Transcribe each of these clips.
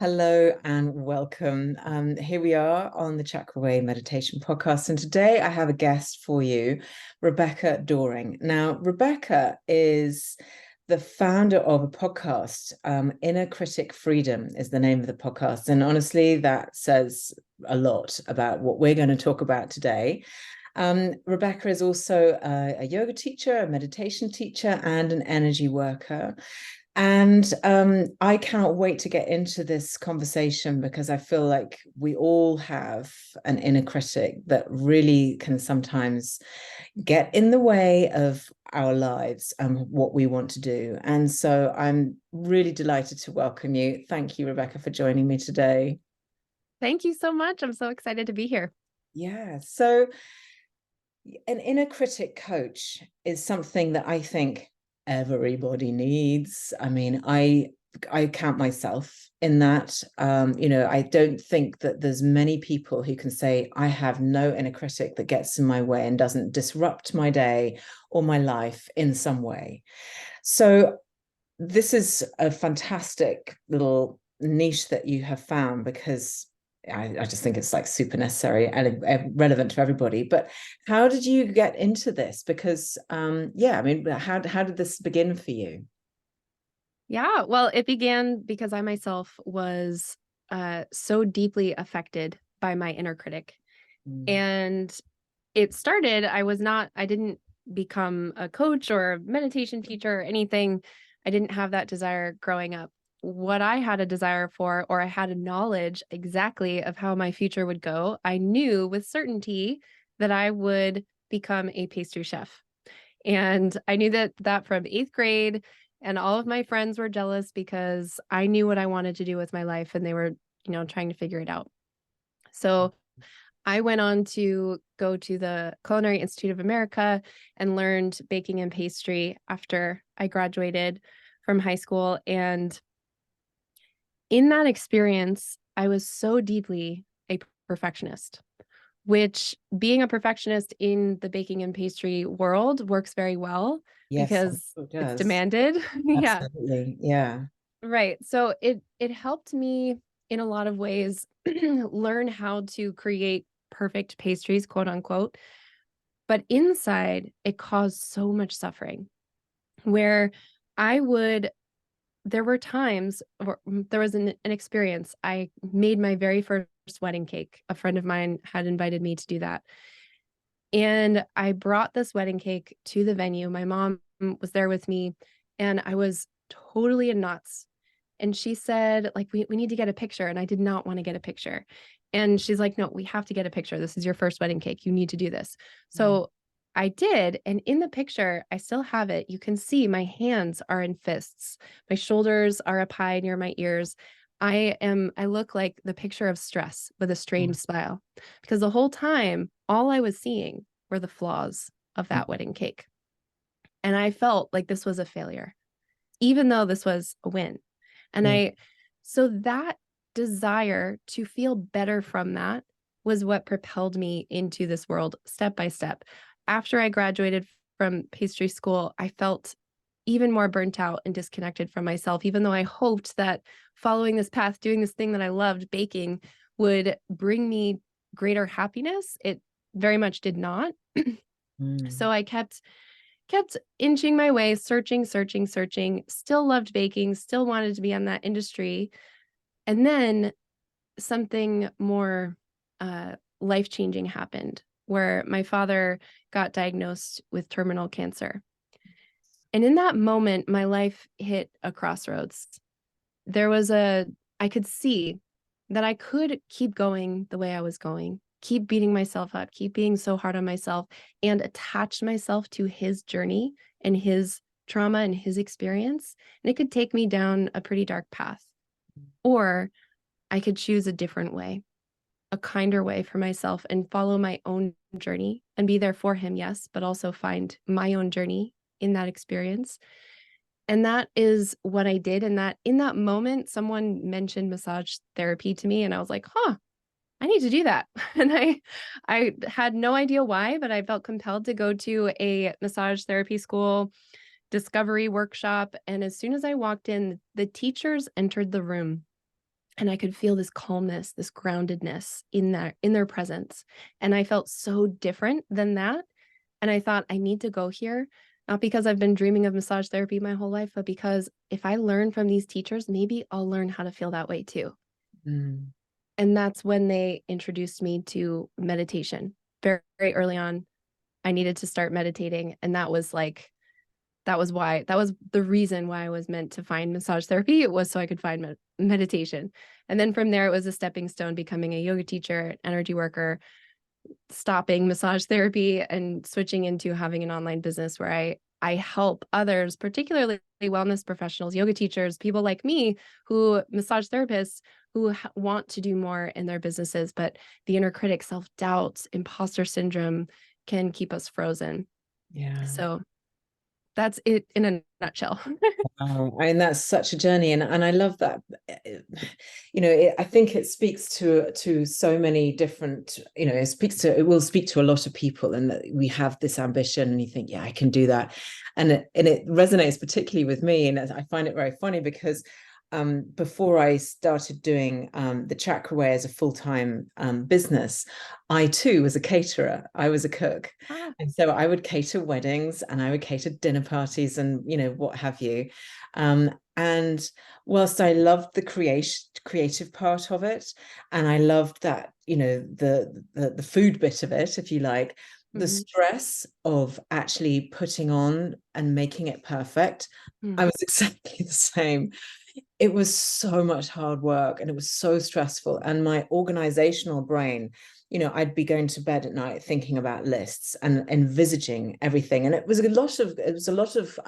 Hello and welcome. Here we are on the Chakra Meditation Podcast. And today I have a guest for you, Rebecca Doring. Now, Rebecca is the founder of a podcast. Inner Critic Freedom is the name of the podcast. And honestly, that says a lot about what we're going to talk about today. Rebecca is also a yoga teacher, a meditation teacher, and an energy worker. And I cannot wait to get into this conversation because I feel like we all have an inner critic that really can sometimes get in the way of our lives and what we want to do. And so I'm really delighted to welcome you. Thank you, Rebecca, for joining me today. Thank you so much. I'm so excited to be here. Yeah. So an inner critic coach is something that I think everybody needs. I mean, I count myself in that. I don't think that there's many people who can say I have no inner critic that gets in my way and doesn't disrupt my day or my life in some way. So this is a fantastic little niche that you have found because I just think it's like super necessary and relevant to everybody. But how did you get into this? Because I mean, how did this begin for you? Yeah, well, it began because I myself was so deeply affected by my inner critic. Mm. And it started, I didn't become a coach or a meditation teacher or anything. I didn't have that desire growing up. What I had a desire for, or I had a knowledge exactly of how my future would go, I knew with certainty that I would become a pastry chef. And I knew that from 8th grade, and all of my friends were jealous because I knew what I wanted to do with my life and they were, trying to figure it out. So I went on to go to the Culinary Institute of America and learned baking and pastry after I graduated from high school. And in that experience, I was so deeply a perfectionist, which being a perfectionist in the baking and pastry world works very well Yes, because it it's does. demanded. Yeah, Absolutely. Yeah. right. So it helped me in a lot of ways learn how to create perfect pastries, quote unquote. But inside, it caused so much suffering where I would there were times, or there was an experience. I made my very first wedding cake. A friend of mine had invited me to do that. And I brought this wedding cake to the venue. My mom was there with me, and I was totally in knots. And she said, like, we need to get a picture. And I did not want to get a picture. And she's like, no, we have to get a picture. This is your first wedding cake. You need to do this. Mm. So I did. And in the picture, I still have it. You can see my hands are in fists. My shoulders are up high near my ears. I look like the picture of stress with a strained smile because the whole time, all I was seeing were the flaws of that wedding cake. And I felt like this was a failure, even though this was a win. And Yeah. so that desire to feel better from that was what propelled me into this world step by step. After I graduated from pastry school, I felt even more burnt out and disconnected from myself, even though I hoped that following this path, doing this thing that I loved, baking, would bring me greater happiness. It very much did not. Mm. So I kept inching my way, searching, still loved baking, still wanted to be in that industry. And then something more life-changing happened where my father got diagnosed with terminal cancer. And in that moment, my life hit a crossroads. I could see that I could keep going the way I was going, keep beating myself up, keep being so hard on myself, and attach myself to his journey and his trauma and his experience. And it could take me down a pretty dark path. Or I could choose a different way, a kinder way for myself and follow my own journey and be there for him, yes, but also find my own journey in that experience. And that is what I did. And that in that moment, someone mentioned massage therapy to me, and I was like, huh, I need to do that. And I had no idea why, but I felt compelled to go to a massage therapy school discovery workshop. And as soon as I walked in, the teachers entered the room And I could feel this calmness, this groundedness in their presence. And I felt so different than that. And I thought, I need to go here, not because I've been dreaming of massage therapy my whole life, but because if I learn from these teachers, maybe I'll learn how to feel that way too. Mm. And that's when they introduced me to meditation. Very, very early on, I needed to start meditating. And that was the reason why I was meant to find massage therapy. It was so I could find meditation. And then from there, it was a stepping stone, becoming a yoga teacher, energy worker, stopping massage therapy and switching into having an online business where I help others, particularly wellness professionals, yoga teachers, people like me, who massage therapists who want to do more in their businesses, but the inner critic, self-doubt, imposter syndrome can keep us frozen. Yeah. So that's it in a nutshell. Oh, I mean, that's such a journey, and I love that. I think it speaks to so many different. It will speak to a lot of people, and that we have this ambition, and you think, yeah, I can do that, and it resonates particularly with me, and I find it very funny because before I started doing the Chakra Way as a full-time business, I too was a caterer. I was a cook. Ah. And so I would cater weddings and I would cater dinner parties and, what have you. And whilst I loved the creative part of it, and I loved that, the food bit of it, if you like, the stress of actually putting on and making it perfect, I was exactly the same. It was so much hard work and it was so stressful. And my organizational brain, I'd be going to bed at night thinking about lists and envisaging everything. And it was a lot of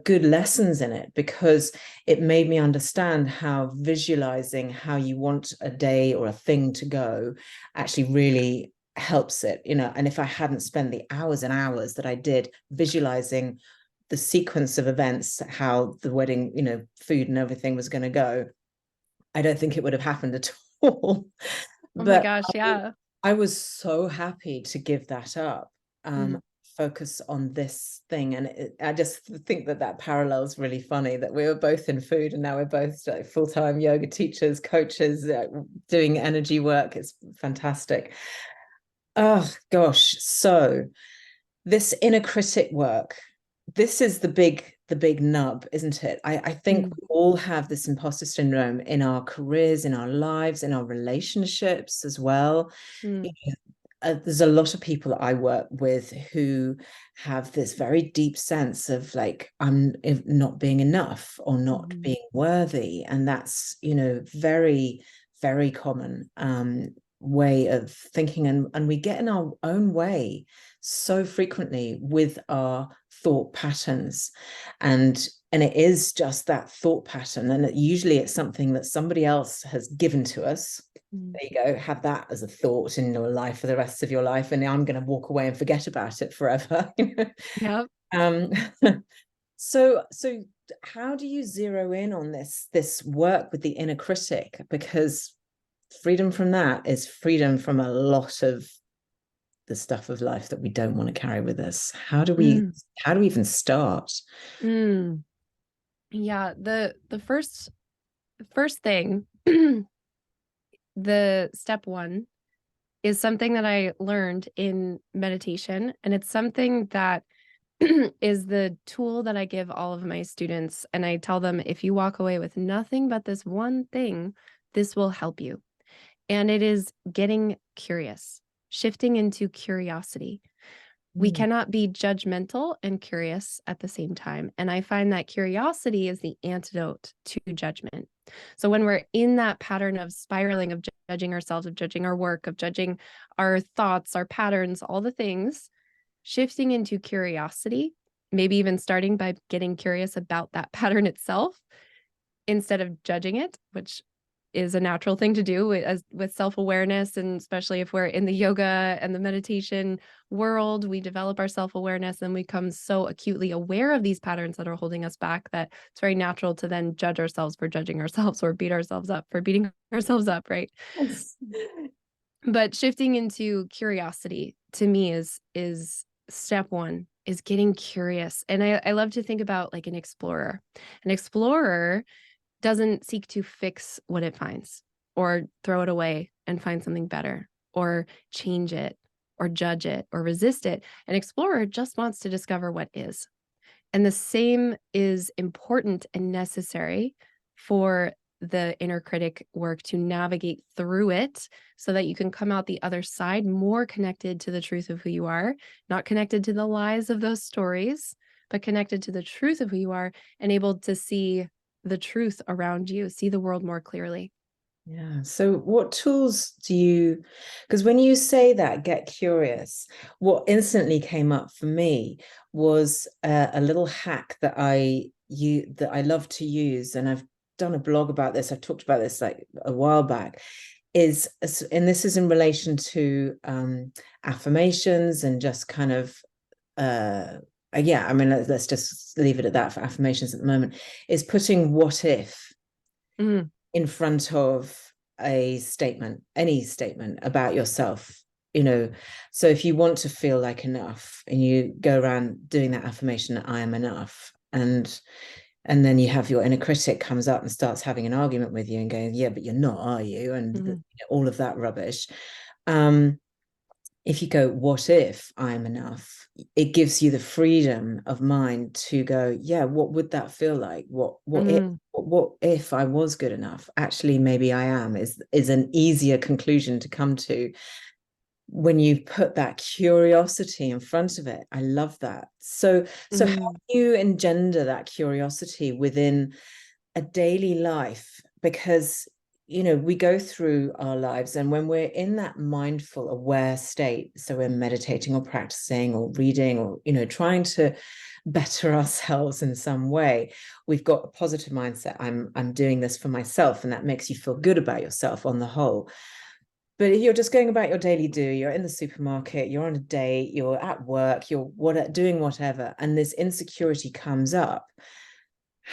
good lessons in it, because it made me understand how visualizing how you want a day or a thing to go actually really helps it. And if I hadn't spent the hours and hours that I did visualizing the sequence of events, how the wedding, food and everything was going to go, I don't think it would have happened at all. Oh my But gosh, yeah. I was so happy to give that up, Mm. focus on this thing. And I just think that parallel is really funny, that we were both in food and now we're both like full-time yoga teachers, coaches, doing energy work. It's fantastic. Oh gosh. So this inner critic work, this is the big nub, isn't it? I think we all have this imposter syndrome in our careers, in our lives, in our relationships as well. There's a lot of people that I work with who have this very deep sense of like, I'm not being enough or not being worthy. And that's, very, very common way of thinking. And we get in our own way so frequently with our thought patterns. And it is just that thought pattern. And usually it's something that somebody else has given to us. There you go, have that as a thought in your life for the rest of your life, and I'm going to walk away and forget about it forever. Yep. um so how do you zero in on this work with the inner critic? Because freedom from that is freedom from a lot of the stuff of life that we don't want to carry with us. How do we even start? Yeah, the first thing, the step one is something that I learned in meditation, and it's something that is the tool that I give all of my students. And I tell them, if you walk away with nothing but this one thing, this will help you. And it is getting curious, shifting into curiosity. We cannot be judgmental and curious at the same time. And I find that curiosity is the antidote to judgment. So when we're in that pattern of spiraling, of judging ourselves, of judging our work, of judging our thoughts, our patterns, all the things, shifting into curiosity, maybe even starting by getting curious about that pattern itself instead of judging it, which is a natural thing to do with self-awareness. And especially if we're in the yoga and the meditation world, we develop our self-awareness and we become so acutely aware of these patterns that are holding us back that it's very natural to then judge ourselves for judging ourselves or beat ourselves up for beating ourselves up, right? But shifting into curiosity to me is step one, is getting curious. And I love to think about like an explorer. An explorer doesn't seek to fix what it finds or throw it away and find something better or change it or judge it or resist it. An explorer just wants to discover what is. And the same is important and necessary for the inner critic work to navigate through it so that you can come out the other side more connected to the truth of who you are, not connected to the lies of those stories, but connected to the truth of who you are and able to see the truth around you, see the world more clearly. Yeah. So what tools do you, because when you say that, get curious, what instantly came up for me was a little hack that I love to use, and I've done a blog about this. I've talked about this like a while back, and this is in relation to affirmations and just kind of yeah, I mean, let's just leave it at that for affirmations at the moment, is putting what if in front of a statement, any statement about yourself. So if you want to feel like enough and you go around doing that affirmation, I am enough, and then you have your inner critic comes up and starts having an argument with you and going, yeah, but you're not, are you? And all of that rubbish. If you go, what if I'm enough? It gives you the freedom of mind to go, yeah, what would that feel like? What if I was good enough? Actually, maybe I am, is an easier conclusion to come to when you put that curiosity in front of it. I love that. So how do you engender that curiosity within a daily life? Because we go through our lives, and when we're in that mindful aware state, so we're meditating or practicing or reading or trying to better ourselves in some way, we've got a positive mindset. I'm doing this for myself, and that makes you feel good about yourself on the whole. But if you're just going about your daily do, you're in the supermarket, you're on a date, you're at work, you're doing whatever, and this insecurity comes up,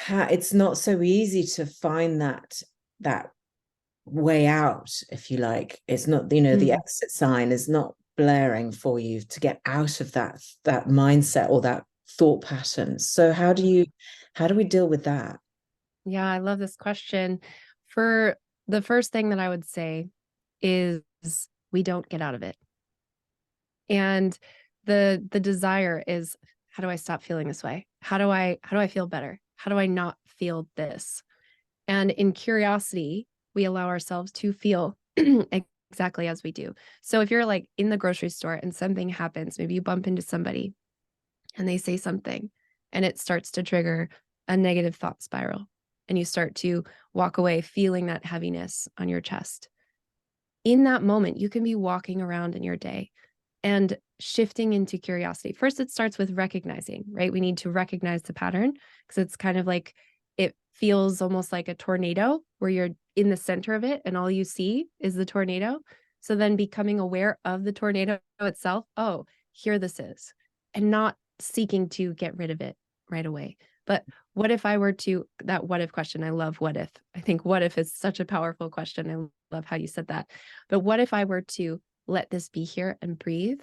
it's not so easy to find that way out, if you like. It's not, the exit sign is not blaring for you to get out of that mindset or that thought pattern. So how do we deal with that? Yeah, I love this question. For the first thing that I would say is we don't get out of it. And the desire is, how do I stop feeling this way? How do I feel better? How do I not feel this? And in curiosity, we allow ourselves to feel exactly as we do. So if you're like in the grocery store and something happens, maybe you bump into somebody and they say something and it starts to trigger a negative thought spiral, and you start to walk away feeling that heaviness on your chest. In that moment, you can be walking around in your day and shifting into curiosity. First, it starts with recognizing, right? We need to recognize the pattern, because it's kind of like, it feels almost like a tornado where you're in the center of it and all you see is the tornado. So then becoming aware of the tornado itself, oh, here this is, and not seeking to get rid of it right away. But what if I were to, that what if question, I love what if. I think what if is such a powerful question. I love how you said that. But what if I were to let this be here and breathe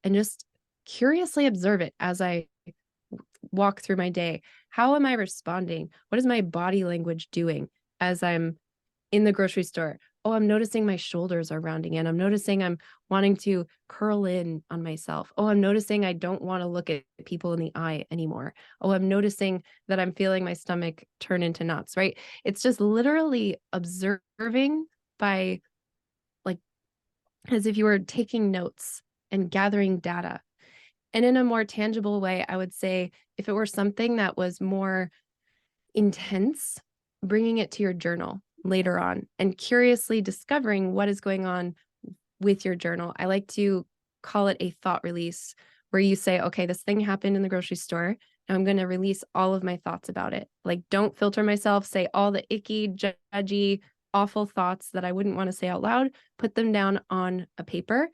and just curiously observe it as I walk through my day? How am I responding? What is my body language doing as I'm in the grocery store? Oh, I'm noticing my shoulders are rounding in. I'm noticing I'm wanting to curl in on myself. Oh, I'm noticing I don't want to look at people in the eye anymore. Oh, I'm noticing that I'm feeling my stomach turn into knots, right? It's just literally observing by, like, as if you were taking notes and gathering data. And in a more tangible way, I would say if it were something that was more intense, bringing it to your journal later on and curiously discovering what is going on with your journal. I like to call it a thought release, where you say, okay, this thing happened in the grocery store, and I'm going to release all of my thoughts about it. Like, don't filter myself, say all the icky, judgy, awful thoughts that I wouldn't want to say out loud, put them down on a paper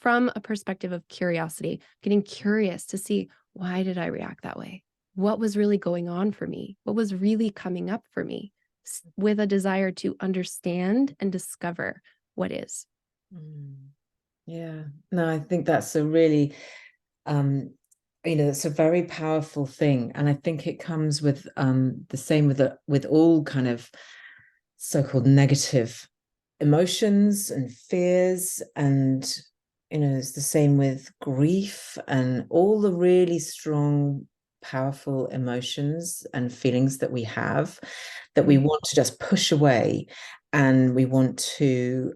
from a perspective of curiosity, getting curious to see, why did I react that way? What was really going on for me? What was really coming up for me, with a desire to understand and discover what is. Yeah, no, I think that's a really it's a very powerful thing. And I think it comes with the same with all kind of so-called negative emotions and fears. And it's the same with grief and all the really strong, powerful emotions and feelings that we have, that we want to just push away, and we want to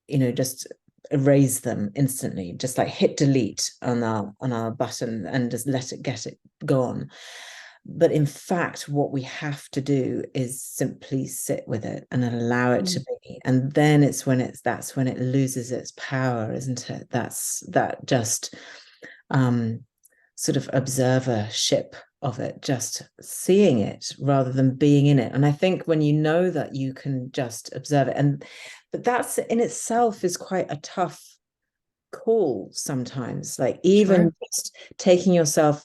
just erase them instantly, just like hit delete on our button and just let it get it gone. But in fact, what we have to do is simply sit with it and allow it to be. And then that's when it loses its power, isn't it? That's that just sort of observership of it, just seeing it rather than being in it. And I think when you know that you can just observe it, but that's in itself is quite a tough call sometimes, like even just taking yourself,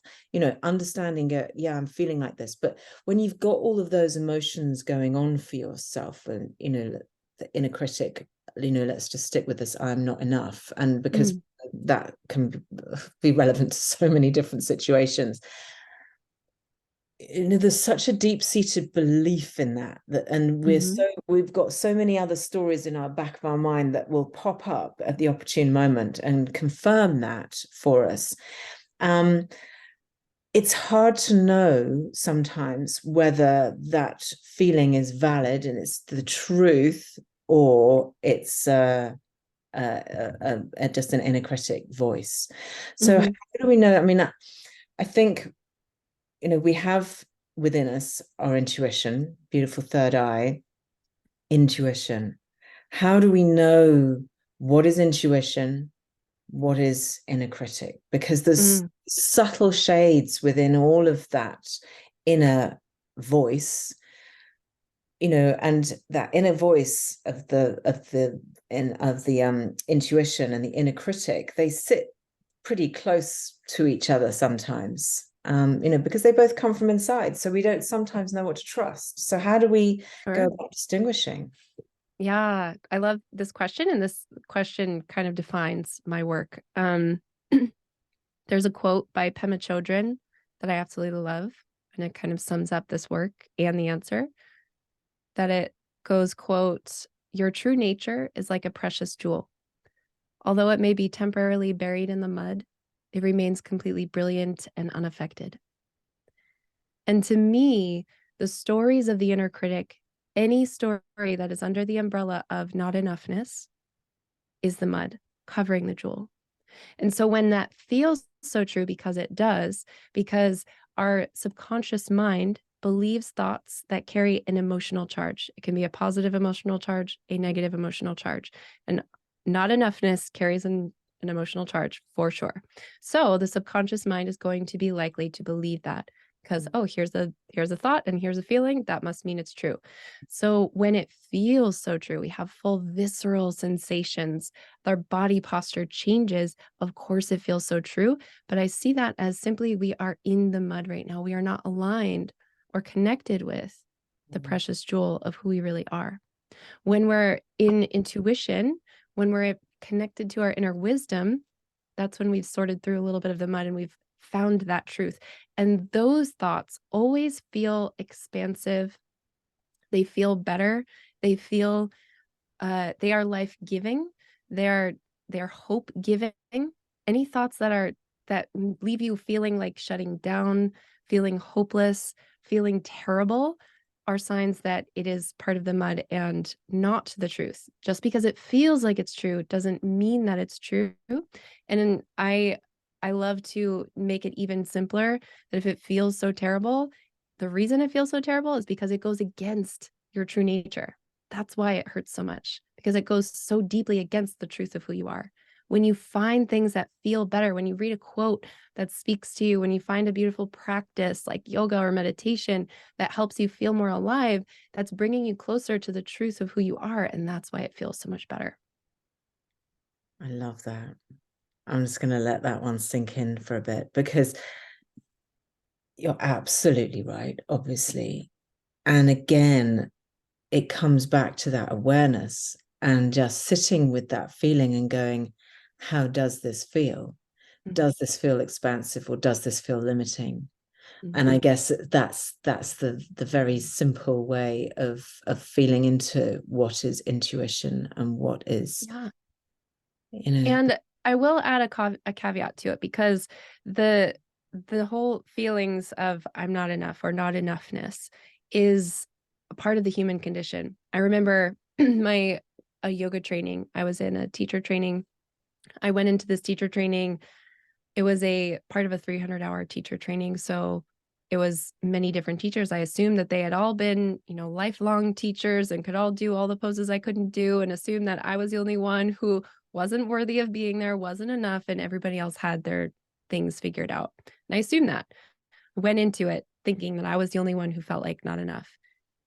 understanding it. Yeah, I'm feeling like this. But when you've got all of those emotions going on for yourself, and the inner critic, let's just stick with this, I'm not enough. And because that can be relevant to so many different situations, there's such a deep-seated belief in that and we've got so many other stories in our back of our mind that will pop up at the opportune moment and confirm that for us. It's hard to know sometimes whether that feeling is valid and it's the truth, or it's just an inner critic voice. So how do we know? I mean, I think we have within us our intuition, beautiful third eye, intuition. How do we know what is intuition, what is inner critic? Because there's subtle shades within all of that inner voice, and that inner voice of the intuition and the inner critic, they sit pretty close to each other sometimes. Because they both come from inside. So we don't sometimes know what to trust. So how do we go about distinguishing? Yeah, I love this question. And this question kind of defines my work. There's a quote by Pema Chodron that I absolutely love. And it kind of sums up this work and the answer. That it goes, quote, "Your true nature is like a precious jewel. Although it may be temporarily buried in the mud, it remains completely brilliant and unaffected." And to me, the stories of the inner critic, any story that is under the umbrella of not enoughness, is the mud covering the jewel. And so when that feels so true, because it does, because our subconscious mind believes thoughts that carry an emotional charge. It can be a positive emotional charge, a negative emotional charge, and not enoughness carries an emotional charge for sure. So the subconscious mind is going to be likely to believe that because, oh, here's a thought and here's a feeling, that must mean it's true. So when it feels so true, we have full visceral sensations, our body posture changes. Of course, it feels so true, but I see that as simply we are in the mud right now. We are not aligned or connected with the precious jewel of who we really are. When we're in intuition, when we're connected to our inner wisdom, that's when we've sorted through a little bit of the mud and we've found that truth. And those thoughts always feel expansive. They feel better. They feel they are life-giving. They're hope-giving. Any thoughts that leave you feeling like shutting down, feeling hopeless, feeling terrible are signs that it is part of the mud and not the truth. Just because it feels like it's true doesn't mean that it's true. And I love to make it even simpler, that if it feels so terrible, the reason it feels so terrible is because it goes against your true nature. That's why it hurts so much, because it goes so deeply against the truth of who you are. When you find things that feel better, when you read a quote that speaks to you, when you find a beautiful practice like yoga or meditation that helps you feel more alive, that's bringing you closer to the truth of who you are. And that's why it feels so much better. I love that. I'm just going to let that one sink in for a bit, because you're absolutely right, obviously. And again, it comes back to that awareness and just sitting with that feeling and going, how does this feel? does this feel expansive or does this feel limiting? And Mm-hmm. I guess that's the very simple way of feeling into what is intuition and what is, Yeah. you know. And I will add a caveat to it, because the whole feelings of I'm not enough or not enoughness is a part of the human condition. I remember a yoga training. I was in a teacher training. I went into this teacher training. It was a part of a 300-hour teacher training. So it was many different teachers. I assumed that they had all been, lifelong teachers and could all do all the poses I couldn't do, and assumed that I was the only one who wasn't worthy of being there, wasn't enough, and everybody else had their things figured out. And I assumed that. Went into it thinking that I was the only one who felt like not enough.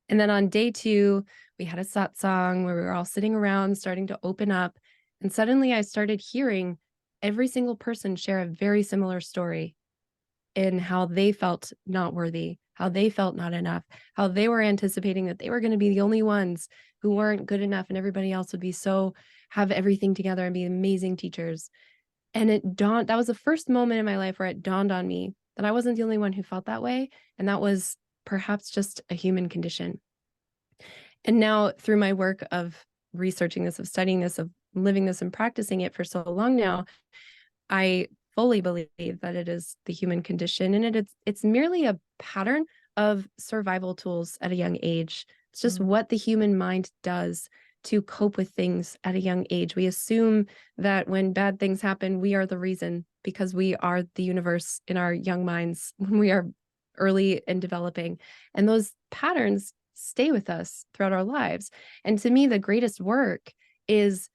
And then on day 2, we had a satsang where we were all sitting around starting to open up. And suddenly I started hearing every single person share a very similar story in how they felt not worthy, how they felt not enough, how they were anticipating that they were going to be the only ones who weren't good enough and everybody else would be have everything together and be amazing teachers. And that was the first moment in my life where it dawned on me that I wasn't the only one who felt that way. And that was perhaps just a human condition. And now, through my work of researching this, of studying this, of living this and practicing it for so long now, I fully believe that it is the human condition, and it's merely a pattern of survival tools at a young age. It's just what the human mind does to cope with things at a young age. We assume that when bad things happen, we are the reason, because we are the universe in our young minds when we are early and developing. And those patterns stay with us throughout our lives. And to me, the greatest work is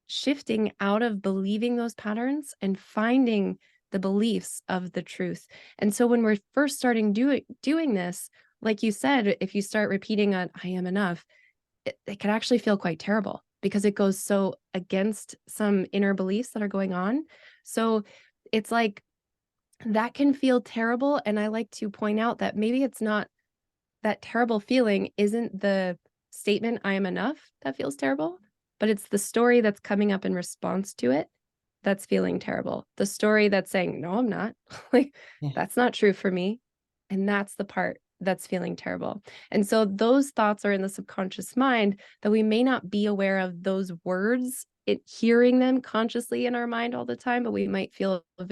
shifting out of believing those patterns and finding the beliefs of the truth. And so when we're first starting doing this, like you said, if you start repeating I am enough, it can actually feel quite terrible, because it goes so against some inner beliefs that are going on. So it's like that can feel terrible. And I like to point out that maybe it's not, that terrible feeling isn't the statement I am enough that feels terrible, but it's the story that's coming up in response to it that's feeling terrible. The story that's saying, no, I'm not. Like, Yeah. that's not true for me. And that's the part that's feeling terrible. And so those thoughts are in the subconscious mind that we may not be aware of those words, hearing them consciously in our mind all the time, but we might feel a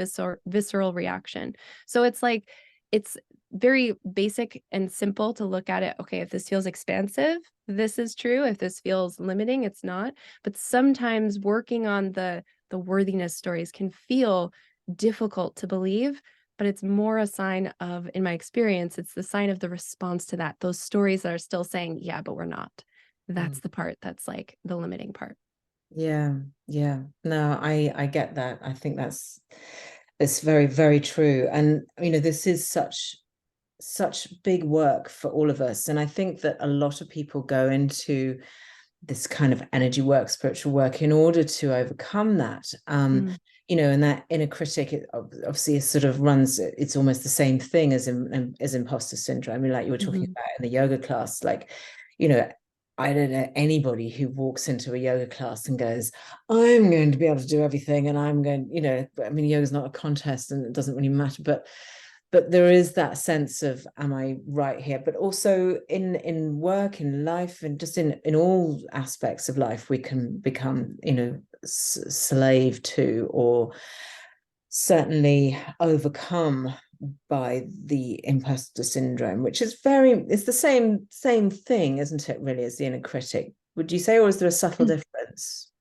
visceral reaction. So it's like, it's very basic and simple to look at it. Okay, if this feels expansive, this is true. If this feels limiting, it's not. But sometimes working on the worthiness stories can feel difficult to believe, but it's more a sign of, in my experience, it's the sign of the response to that. Those stories that are still saying, yeah, but we're not. That's the part that's like the limiting part. Yeah, yeah. No, I get that. I think it's very, very true. And this is such big work for all of us. And I think that a lot of people go into this kind of energy work, spiritual work, in order to overcome that. And that inner critic, it obviously sort of runs, it's almost the same thing as imposter syndrome. I mean, like you were talking about in the yoga class, like, I don't know anybody who walks into a yoga class and goes, I'm going to be able to do everything. And I'm going, I mean, yoga's not a contest and it doesn't really matter, but there is that sense of, am I right here? But also in work, in life, and just in all aspects of life, we can become, slave to, or certainly overcome by the imposter syndrome, which is it's the same thing, isn't it, really, as the inner critic? Would you say, or is there a subtle difference?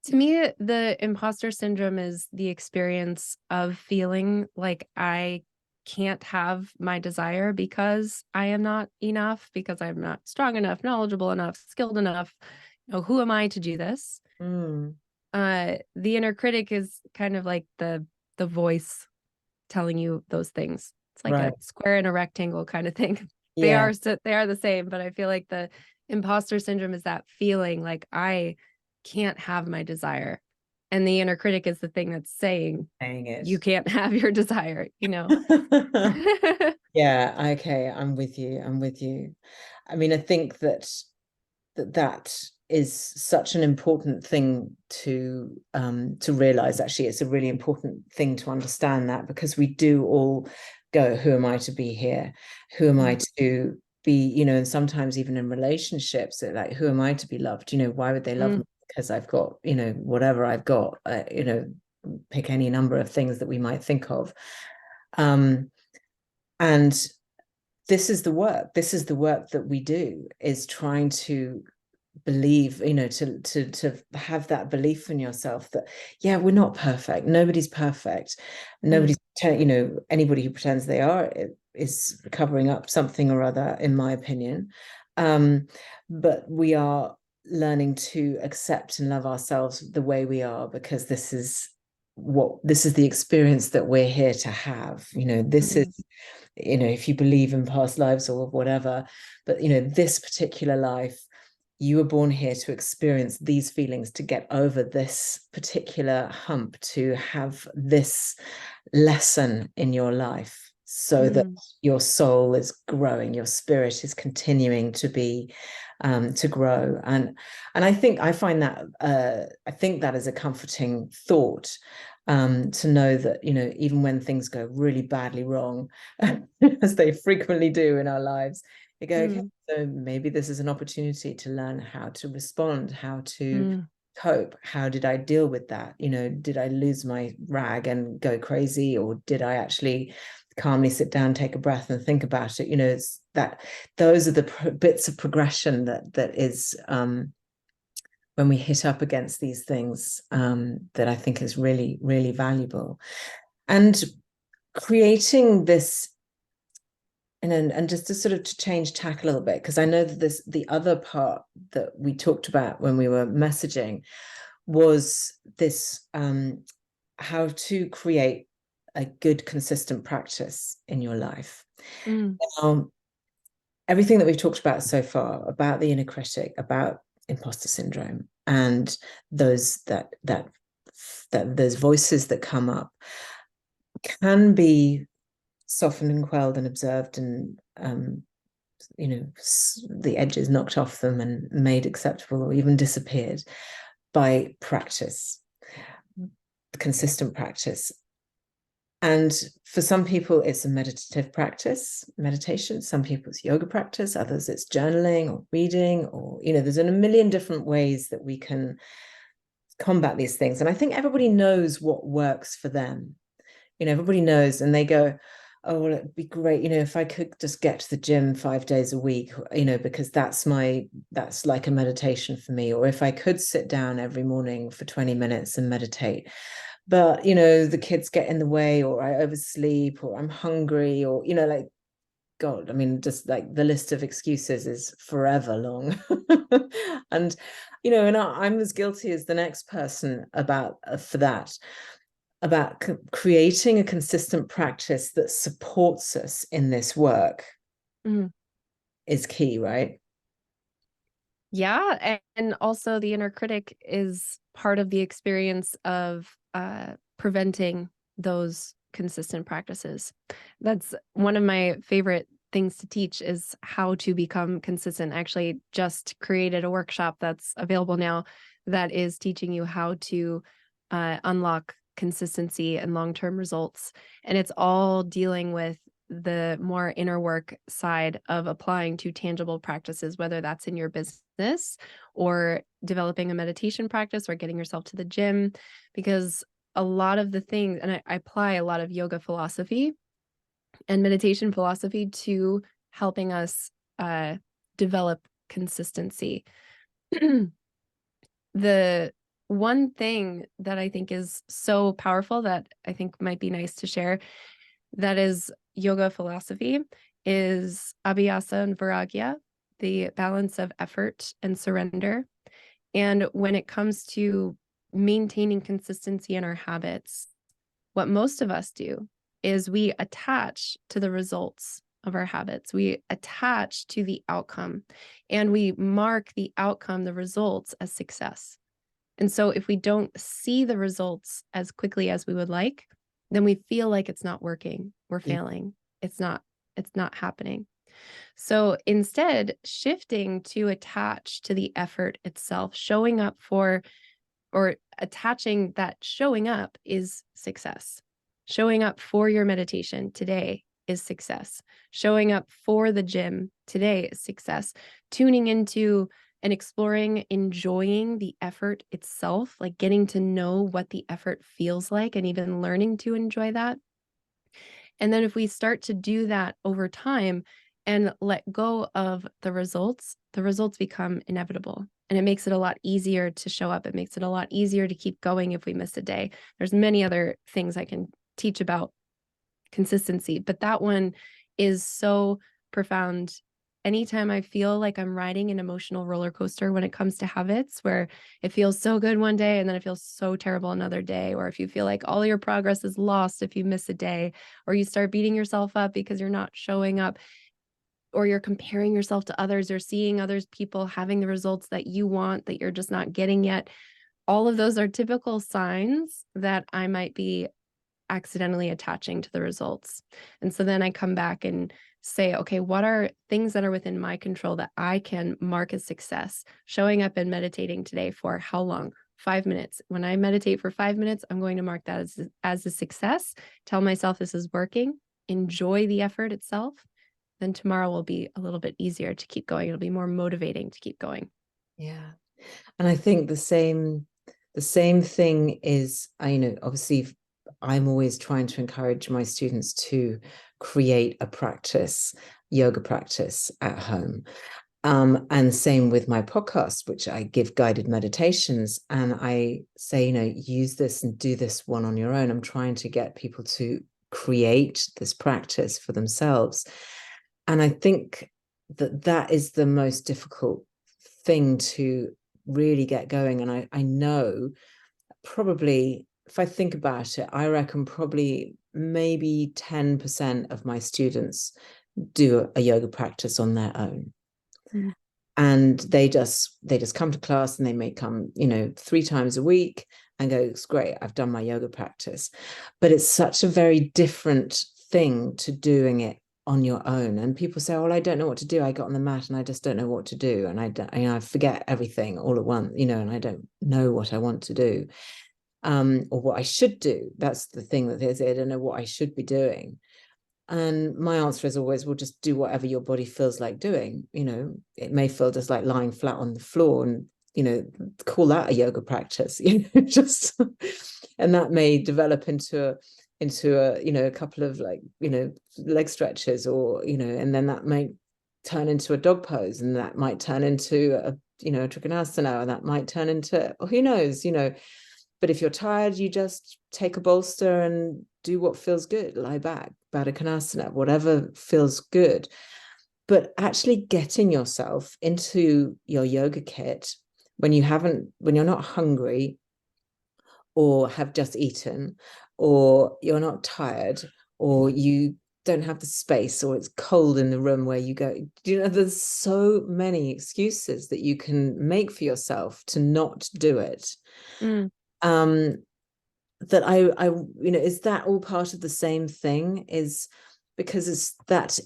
To me, the imposter syndrome is the experience of feeling like I can't have my desire because I am not enough, because I'm not strong enough, knowledgeable enough, skilled enough. Who am I to do this? The inner critic is kind of like the voice telling you those things. It's like Right. a square and a rectangle kind of thing. They Yeah. are the same, but I feel like the imposter syndrome is that feeling like I can't have my desire. And the inner critic is the thing that's saying It. you can't have your desire. Yeah, okay, I'm with you. I mean, I think that is such an important thing to realize. Actually, it's a really important thing to understand that, because we do all go, who am I to be here? Who am I to be, and sometimes even in relationships, like, who am I to be loved? Why would they love me? Because I've got, whatever I've got, pick any number of things that we might think of. And this is the work that we do, is trying to believe, to have that belief in yourself that, yeah, we're not perfect. Nobody's perfect. Nobody's, anybody who pretends they are is covering up something or other, in my opinion. But we are learning to accept and love ourselves the way we are, because this is the experience that we're here to have. This is, if you believe in past lives or whatever, but this particular life, you were born here to experience these feelings, to get over this particular hump, to have this lesson in your life, so that your soul is growing, your spirit is continuing to be, to grow. And I think I find that I think that is a comforting thought, to know that, even when things go really badly wrong, as they frequently do in our lives, you go, okay, so maybe this is an opportunity to learn how to respond, how to cope. How did I deal with that? Did I lose my rag and go crazy, or did I actually calmly sit down, take a breath, and think about it? It's that those are the bits of progression that is, when we hit up against these things, that I think is really, really valuable. And creating this, and just to sort of to change tack a little bit, because I know that the other part that we talked about when we were messaging was this, how to create a good, consistent practice in your life. Everything that we've talked about so far, about the inner critic, about imposter syndrome, and those those voices that come up, can be softened and quelled and observed, and the edges knocked off them and made acceptable, or even disappeared, by practice, consistent practice. And for some people, it's a meditative practice, meditation. Some people it's yoga practice. Others it's journaling or reading, or, there's a million different ways that we can combat these things. And I think everybody knows what works for them. Everybody knows, and they go, oh, well, it'd be great, if I could just get to the gym 5 days a week, because that's like a meditation for me. Or if I could sit down every morning for 20 minutes and meditate. But, the kids get in the way, or I oversleep, or I'm hungry, or, like, God, I mean, just like the list of excuses is forever long. And, and I'm as guilty as the next person for that, about creating a consistent practice that supports us in this work is key, right? Yeah. And also the inner critic is part of the experience of preventing those consistent practices. That's one of my favorite things to teach, is how to become consistent. I actually just created a workshop that's available now that is teaching you how to unlock consistency and long-term results. And it's all dealing with the more inner work side of applying to tangible practices, whether that's in your business or developing a meditation practice or getting yourself to the gym. Because a lot of the things, and I apply a lot of yoga philosophy and meditation philosophy to helping us develop consistency. The one thing that I think is so powerful that I think might be nice to share, that is yoga philosophy, is abhyasa and vairagya, the balance of effort and surrender. And when it comes to maintaining consistency in our habits, what most of us do is we attach to the results of our habits. We attach to the outcome, and we mark the outcome, the results, as success. And so if we don't see the results as quickly as we would like, then we feel like it's not working. We're failing. It's not happening. So instead, shifting to attach to the effort itself, showing up for, or attaching that showing up is success. Showing up for your meditation today is success. Showing up for the gym today is success. Tuning into and exploring, enjoying the effort itself, like getting to know what the effort feels like and even learning to enjoy that. And then if we start to do that over time and let go of the results become inevitable. And it makes it a lot easier to show up. It makes it a lot easier to keep going if we miss a day. There's many other things I can teach about consistency, but that one is so profound. Anytime I feel like I'm riding an emotional roller coaster when it comes to habits, where it feels so good one day and then it feels so terrible another day, or if you feel like all your progress is lost if you miss a day, or you start beating yourself up because you're not showing up, or you're comparing yourself to others or seeing others people having the results that you want that you're just not getting yet. All of those are typical signs that I might be accidentally attaching to the results. And so then I come back and say, okay, what are things that are within my control that I can mark as success? Showing up and meditating today for how long? 5 minutes. When I meditate for 5 minutes, I'm going to mark that as a success. Tell myself this is working. Enjoy the effort itself. Then tomorrow will be a little bit easier to keep going. It'll be more motivating to keep going. Yeah. And I think the same thing is, obviously I'm always trying to encourage my students to create a practice, yoga practice at home. And same with my podcast, which I give guided meditations. And I say, use this and do this one on your own. I'm trying to get people to create this practice for themselves. And I think that is the most difficult thing to really get going. And I know probably, if I think about it, I reckon probably maybe 10% of my students do a yoga practice on their own. Mm. And they just come to class, and they may come 3 times a week and go, it's great, I've done my yoga practice. But it's such a very different thing to doing it on your own. And people say, well, I don't know what to do, I got on the mat and I just don't know what to do, and I forget everything all at once, and I don't know what I want to do, or what I should do. That's the thing, that I don't know what I should be doing. And my answer is always, well, just do whatever your body feels like doing. It may feel just like lying flat on the floor, and call that a yoga practice. Just and that may develop into a couple of leg stretches, or and then that may turn into a dog pose, and that might turn into a trikonasana, and that might turn into, who knows. But if you're tired, you just take a bolster and do what feels good. Lie back, Baddha Konasana, whatever feels good. But actually getting yourself into your yoga kit when you're not hungry, or have just eaten, or you're not tired, or you don't have the space, or it's cold in the room where you go. There's so many excuses that you can make for yourself to not do it. Mm. That I is that all part of the same thing? Is because is that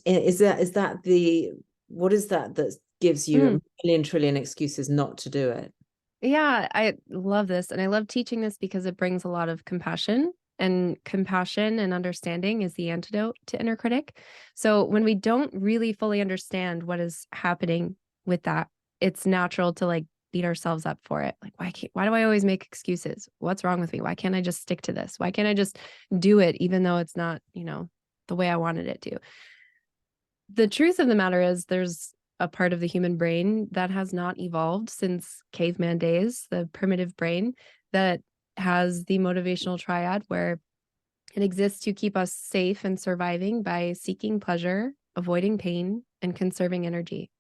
the what is that gives you a million trillion excuses not to do it? Yeah, I love this. And I love teaching this because it brings a lot of compassion, and compassion and understanding is the antidote to inner critic. So when we don't really fully understand what is happening with that, it's natural to like beat ourselves up for it. Like, why do I always make excuses? What's wrong with me? Why can't I just stick to this? Why can't I just do it even though it's not, the way I wanted it to? The truth of the matter is there's a part of the human brain that has not evolved since caveman days, the primitive brain that has the motivational triad, where it exists to keep us safe and surviving by seeking pleasure, avoiding pain, and conserving energy.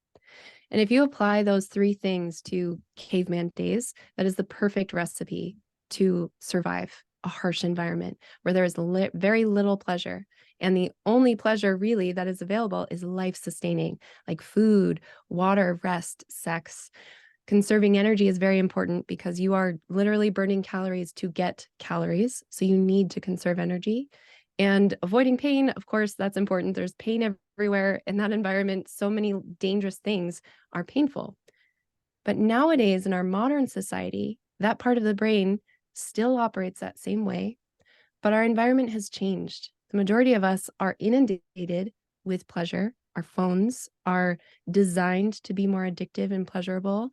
And if you apply those 3 things to caveman days, that is the perfect recipe to survive a harsh environment where there is very little pleasure. And the only pleasure really that is available is life-sustaining, like food, water, rest, sex. Conserving energy is very important because you are literally burning calories to get calories. So you need to conserve energy. And avoiding pain, of course, that's important. There's pain everywhere in that environment. So many dangerous things are painful. But nowadays, in our modern society, that part of the brain still operates that same way, but our environment has changed. The majority of us are inundated with pleasure. Our phones are designed to be more addictive and pleasurable.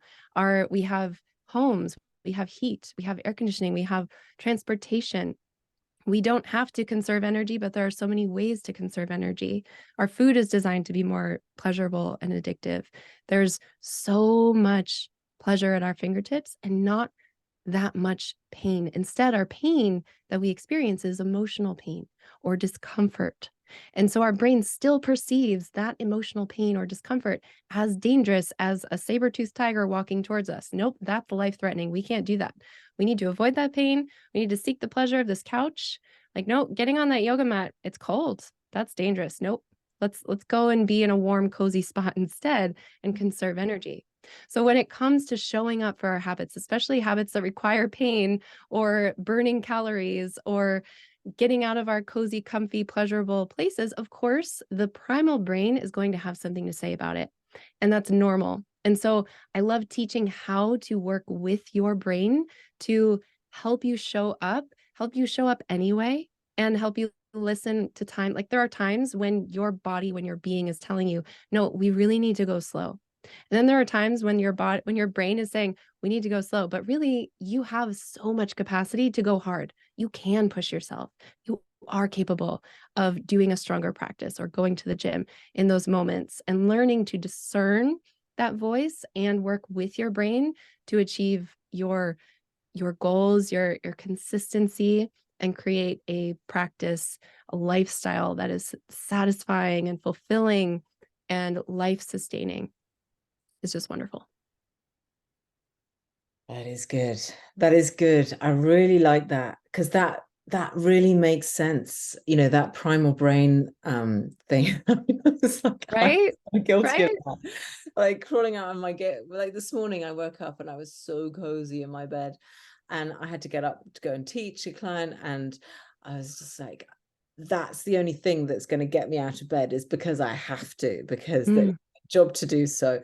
We have homes, we have heat, we have air conditioning, we have transportation. We don't have to conserve energy, but there are so many ways to conserve energy. Our food is designed to be more pleasurable and addictive. There's so much pleasure at our fingertips and not that much pain. Instead, our pain that we experience is emotional pain or discomfort. And so our brain still perceives that emotional pain or discomfort as dangerous as a saber-toothed tiger walking towards us. Nope, that's life-threatening. We can't do that. We need to avoid that pain. We need to seek the pleasure of this couch. Like, nope, getting on that yoga mat, it's cold. That's dangerous. Nope. Let's go and be in a warm, cozy spot instead and conserve energy. So when it comes to showing up for our habits, especially habits that require pain or burning calories or getting out of our cozy, comfy, pleasurable places, of course, the primal brain is going to have something to say about it. And that's normal. And so I love teaching how to work with your brain to help you show up anyway, and help you listen to time. Like there are times when your body, when your being is telling you, no, we really need to go slow. And then there are times when your brain is saying, we need to go slow, but really you have so much capacity to go hard. You can push yourself. You are capable of doing a stronger practice or going to the gym in those moments, and learning to discern that voice and work with your brain to achieve your goals, your consistency, and create a practice, a lifestyle that is satisfying and fulfilling and life-sustaining. It's just wonderful. That is good. That is good. I really like that, because that really makes sense. You know, that primal brain thing. It's like, Right? I'm guilty of Right? that. Like crawling out of my like this morning I woke up and I was so cozy in my bed, and I had to get up to go and teach a client, and I was just like, that's the only thing that's going to get me out of bed, is because I have to, because there's a job to do so.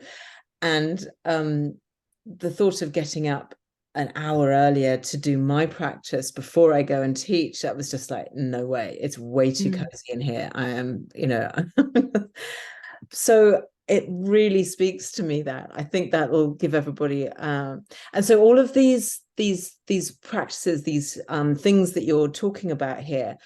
And the thought of getting up an hour earlier to do my practice before I go and teach, that was just like, no way, it's way too cozy in here. I am, you know. So it really speaks to me, that I think that will give everybody and so all of these practices, these things that you're talking about here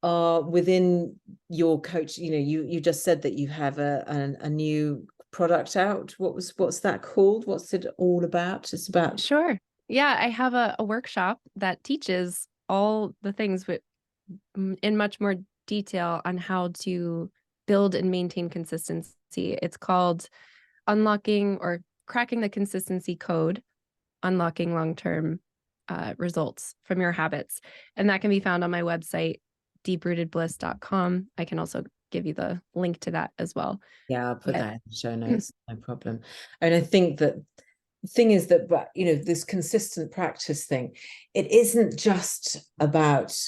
are within your coach. You know, you just said that you have a new product out. What's that called? What's it all about? It's about Sure. Yeah, I have a workshop that teaches all the things in much more detail on how to build and maintain consistency. It's called Unlocking or Cracking the Consistency Code, Unlocking Long-Term Results from Your Habits. And that can be found on my website, deeprootedbliss.com. I can also give you the link to that as well. Yeah, I'll put that in the show notes, no problem. And I think that the thing is that, but you know, this consistent practice thing, it isn't just about,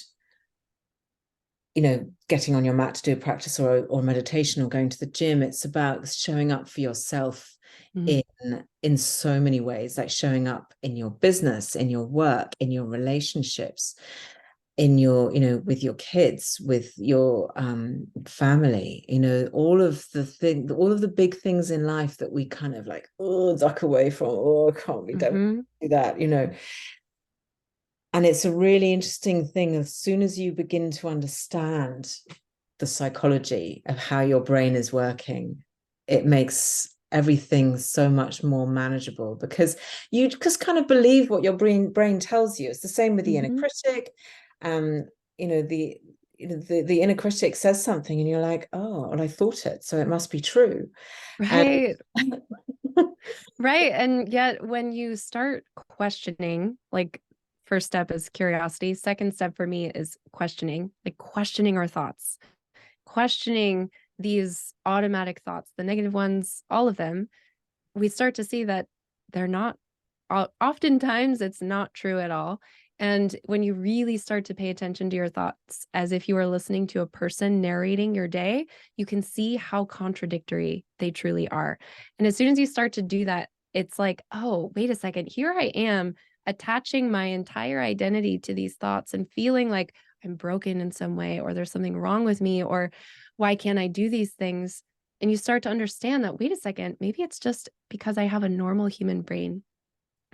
you know, getting on your mat to do a practice or meditation or going to the gym. It's about showing up for yourself in so many ways, like showing up in your business, in your work, in your relationships, in your, you know, with your kids, with your family, you know, all of the big things in life that we kind of like, oh, duck away from. Oh, I can't be do that, you know. And it's a really interesting thing. As soon as you begin to understand the psychology of how your brain is working, it makes everything so much more manageable, because you just kind of believe what your brain tells you. It's the same with the inner critic. You know, the inner critic says something and you're like, oh, well, I thought it, so it must be true. Right. Right. And yet when you start questioning, like first step is curiosity. Second step for me is questioning, like questioning our thoughts, questioning these automatic thoughts, the negative ones, all of them. We start to see that they're not, oftentimes it's not true at all. And when you really start to pay attention to your thoughts as if you were listening to a person narrating your day, you can see how contradictory they truly are. And as soon as you start to do that, it's like, oh, wait a second, here I am attaching my entire identity to these thoughts and feeling like I'm broken in some way, or there's something wrong with me, or why can't I do these things? And you start to understand that, wait a second, maybe it's just because I have a normal human brain.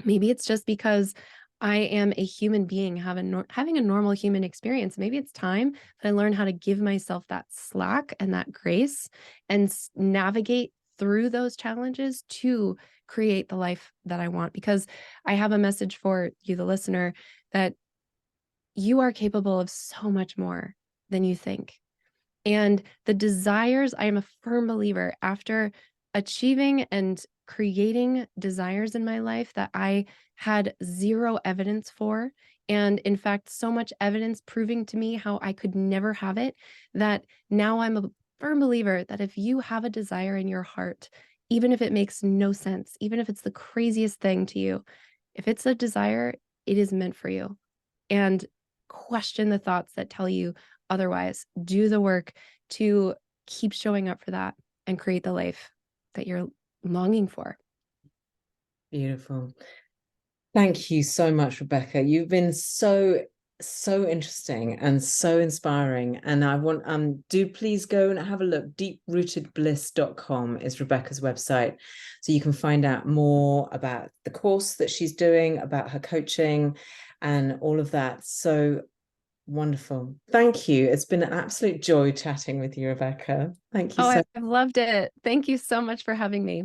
Maybe it's just because I am a human being having a normal human experience. Maybe it's time that I learn how to give myself that slack and that grace and navigate through those challenges to create the life that I want. Because I have a message for you, the listener, that you are capable of so much more than you think. And the desires, I am a firm believer, after achieving and creating desires in my life that I had zero evidence for, and in fact, so much evidence proving to me how I could never have it, that now I'm a firm believer that if you have a desire in your heart, even if it makes no sense, even if it's the craziest thing to you, if it's a desire, it is meant for you. And question the thoughts that tell you otherwise. Do the work to keep showing up for that and create the life that you're longing for. Beautiful. Thank you so much, Rebecca. You've been so interesting and so inspiring. And I want do please go and have a look. Deeprootedbliss.com is Rebecca's website. So you can find out more about the course that she's doing, about her coaching and all of that. So wonderful. Thank you. It's been an absolute joy chatting with you, Rebecca. Thank you Oh, so I've loved it. Thank you so much for having me.